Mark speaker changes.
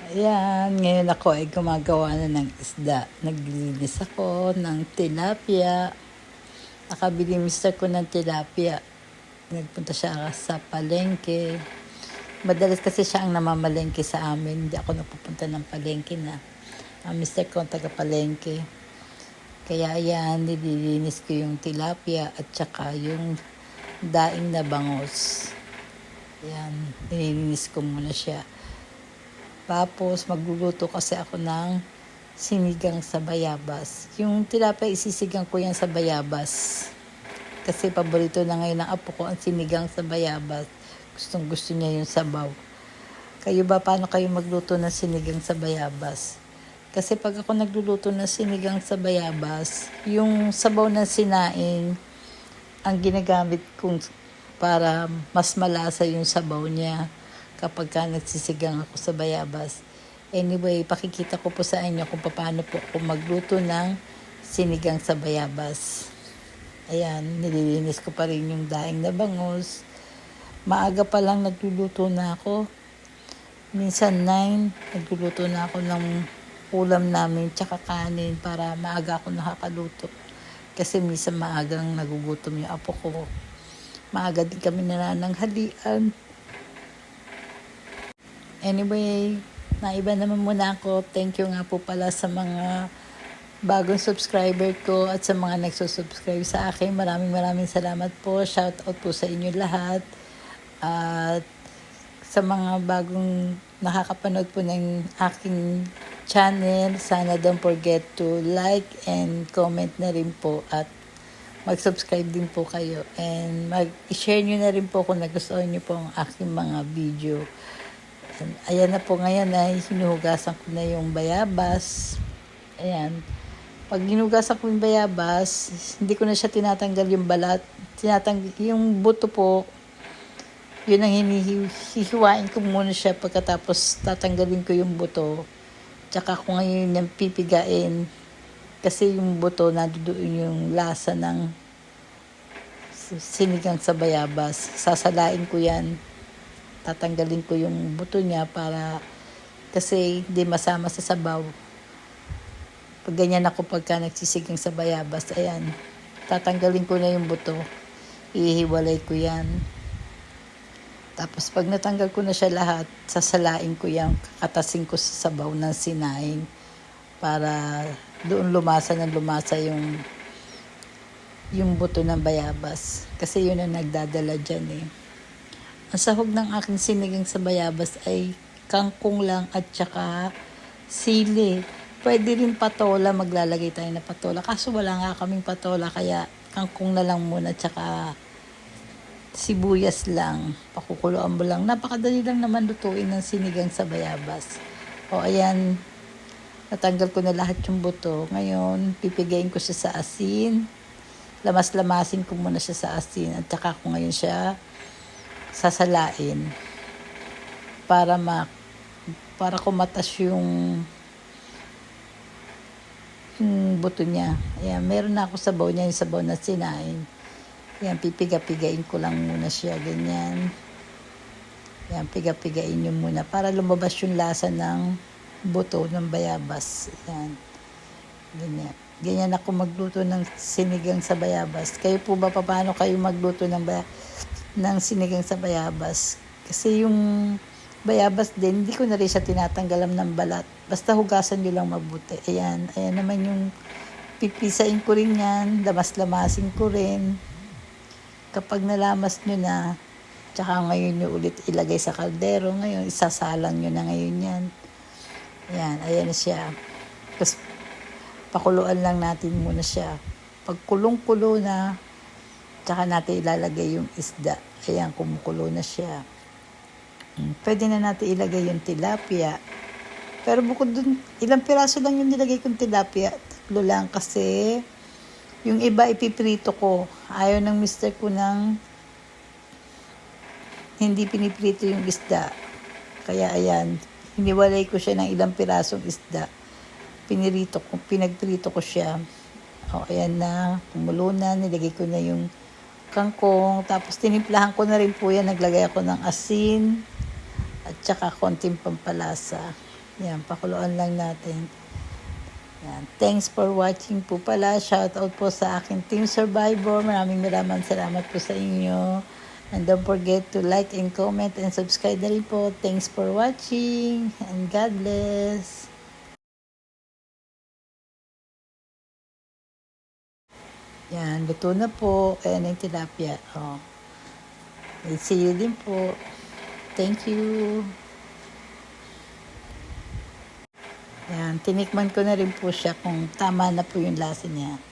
Speaker 1: Ayan, ngayon ako ay gumagawa na ng isda. Naglilinis ako ng tilapia. Nakabili mister ko ng tilapia. Nagpunta siya sa palengke. Madalas kasi siya ang namamalengke sa amin. Hindi ako napupunta ng palengke na. Ang mister ko ang taga-palengke. Kaya ayan, nililinis ko yung tilapia at saka yung daing na bangos. Ayan, nililinis ko muna siya. Tapos magluluto kasi ako ng sinigang sa bayabas. Yung tilapia isisigang ko yan sa bayabas. Kasi paborito na ngayon ng apo ko ang sinigang sa bayabas. Gustong gusto niya yung sabaw. Kayo ba, paano kayo magluto ng sinigang sa bayabas? Kasi pag ako nagluluto ng sinigang sa bayabas, yung sabaw ng sinaing ang ginagamit kong para mas malasa yung sabaw niya kapag ka nagsisigang ako sa bayabas. Anyway, pakikita ko po sa inyo kung paano po ako magluto ng sinigang sa bayabas. Ayan, nililinis ko pa rin yung daing na bangus. Maaga pa lang nagluluto na ako. Minsan 9, nagluluto na ako ng ulam namin tsaka kanin para maaga ako nakakaluto. Kasi minsan maagang nagugutom yung apo ko. Maaga din kami nanananghalian. Anyway, naiba naman muna ako. Thank you nga po pala sa mga bagong subscriber ko at sa mga nagsusubscribe sa akin. Maraming salamat po. Shout out po sa inyo lahat. At sa mga bagong nakakapanood po ng aking channel, sana don't forget to like and comment na rin po at mag-subscribe din po kayo. And mag-share nyo na rin po kung nagustuhan nyo po ang aking mga video. Ayan na po ngayon ay hinuhugasan ko na yung bayabas. Ayan. Pag hinugasan ko yung bayabas, hindi ko na siya tinatanggal yung balat. Yung buto po, yun ang hihiwain ko muna siya pagkatapos tatanggalin ko yung buto. Tsaka ko ngayon yung pipigain. Kasi yung buto, nandoon yung lasa ng sinigang sa bayabas. Sasalain ko yan. Tatanggalin ko yung buto niya para kasi hindi masama sa sabaw. Pag ganyan ako pagka nagsisigang sa bayabas, ayan, tatanggalin ko na yung buto. Ihiwalay ko yan. Tapos pag natanggal ko na siya lahat, sasalain ko yan, kakatasin ko sa sabaw ng sinaing para doon lumasa yung buto ng bayabas. Kasi yun ang nagdadala dyan eh. Ang sahog ng aking sinigang sa bayabas ay kangkong lang at saka sili. Pwede rin patola, maglalagay tayo na patola. Kaso wala nga kaming patola, kaya kangkong na lang muna at saka sibuyas lang. Pakukuluan mo lang. Napakadali lang naman lutuin ng sinigang sa bayabas. O ayan, natanggal ko na lahat yung buto. Ngayon, pipigayin ko siya sa asin. Lamas-lamasin ko muna siya sa asin at saka ko ngayon siya sasalain para kumatas yung buto niya. Ayan, meron na ako sabaw niya, yung sabaw na sinain. Ayan, pipiga-pigain ko lang muna siya, ganyan. Ayan, piga-pigain nyo muna para lumabas yung lasa ng buto ng bayabas. Ayan, ganyan. Ganyan ako magluto ng sinigang sa bayabas. Kayo po ba, paano kayo magluto ng sinigang sa bayabas? Kasi yung bayabas din, hindi ko na rin siya tinatanggalan ng balat. Basta hugasan nyo lang mabuti. Ayan, ayan naman yung pipisain ko rin yan. Lamas-lamasin ko rin. Kapag nalamas nyo na, tsaka ngayon nyo ulit ilagay sa kaldero. Ngayon, isasalang nyo na ngayon yan. Ayan, ayan na siya. Tapos, pakuluan lang natin muna siya. Pag kulong-kulo na, tsaka natin ilalagay yung isda. Ayan, kumukulo na siya. Pwede na natin ilagay yung tilapia. Pero bukod dun, ilang piraso lang yung nilagay kong tilapia. 3 lang kasi yung iba ipiprito ko. Ayaw ng mister ko ng hindi piniprito yung isda. Kaya ayan, hiniwalay ko siya ng ilang pirasong isda. Pinagprito ko siya. O, ayan na, kumulo na, nilagay ko na yung kangkong. Tapos tinimplahan ko na rin po yan. Naglagay ako ng asin at saka konting pampalasa. Yan, pakuluan lang natin. Yan. Thanks for watching po pala. Shout out po sa aking Team Survivor. Maraming salamat po sa inyo. And don't forget to like and comment and subscribe na rin po. Thanks for watching and God bless. Yan, luto na po. Kaya na yung tilapia. Oh. See you din po. Thank you. Yan, tinikman ko na rin po siya kung tama na po yung lasa niya.